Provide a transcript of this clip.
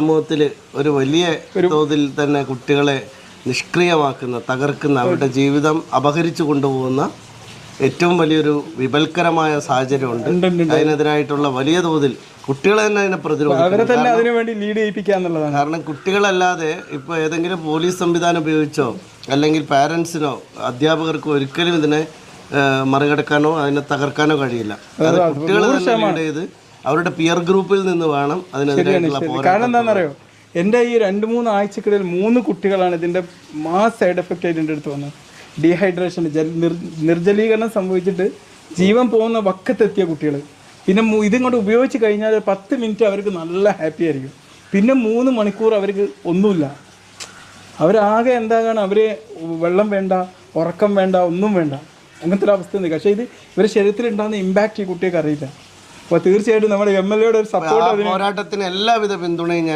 സമൂഹത്തിൽ ഒരു വലിയ തോതിൽ തന്നെ കുട്ടികളെ നിഷ്ക്രിയമാക്കുന്ന, തകർക്കുന്ന, അവരുടെ ജീവിതം അപഹരിച്ചു കൊണ്ടുപോകുന്ന ഏറ്റവും വലിയൊരു വിപൽക്കരമായ സാഹചര്യമുണ്ട്. അതിനെതിരായിട്ടുള്ള വലിയ തോതിൽ കുട്ടികളെ തന്നെ അതിനെ പ്രതിരോധിക്കണം. കാരണം കുട്ടികളല്ലാതെ ഇപ്പോൾ ഏതെങ്കിലും പോലീസ് സംവിധാനം ഉപയോഗിച്ചോ അല്ലെങ്കിൽ പാരൻസിനോ അധ്യാപകർക്കോ ഒരിക്കലും ഇതിനെ മറികടക്കാനോ അതിനെ തകർക്കാനോ കഴിയില്ല. അത് കുട്ടികൾ തന്നെ ലീഡ് ചെയ്ത് അവരുടെ പിയർ ഗ്രൂപ്പിൽ നിന്ന് വേണം അതിനെതിരായിട്ടുള്ള പോരാട്ടം. കാരണം എന്താണെന്നറിയോ, എൻ്റെ ഈ 2-3 ആഴ്ചക്കിടയിൽ 3 കുട്ടികളാണ് ഇതിൻ്റെ മാസ് സൈഡ് എഫക്റ്റ് ആയിട്ട് എൻ്റെ അടുത്ത് വന്നത്. ഡീഹൈഡ്രേഷൻ, നിർജ്ജലീകരണം സംഭവിച്ചിട്ട് ജീവൻ പോകുന്ന വക്കത്തെത്തിയ കുട്ടികൾ. പിന്നെ ഇതിങ്ങോട്ട് ഉപയോഗിച്ച് കഴിഞ്ഞാൽ 10 മിനിറ്റ് അവർക്ക് നല്ല ഹാപ്പി ആയിരിക്കും. പിന്നെ 3 മണിക്കൂർ അവർക്ക് ഒന്നുമില്ല. അവരാകെ എന്താകാണ്, അവർ വെള്ളം വേണ്ട, ഉറക്കം വേണ്ട, ഒന്നും വേണ്ട, അങ്ങനത്തെ ഒരു അവസ്ഥ ഉണ്ട്. പക്ഷേ ഇത് ഇവരുടെ ശരീരത്തിൽ ഉണ്ടാകുന്ന ഇമ്പാക്റ്റ് ഈ കുട്ടികൾക്ക് അറിയില്ല. അപ്പോൾ തീർച്ചയായിട്ടും നമ്മുടെ MLA യുടെ ഒരു സപ്പോർട്ട്, പോരാട്ടത്തിന് എല്ലാവിധ പിന്തുണയും ഞാൻ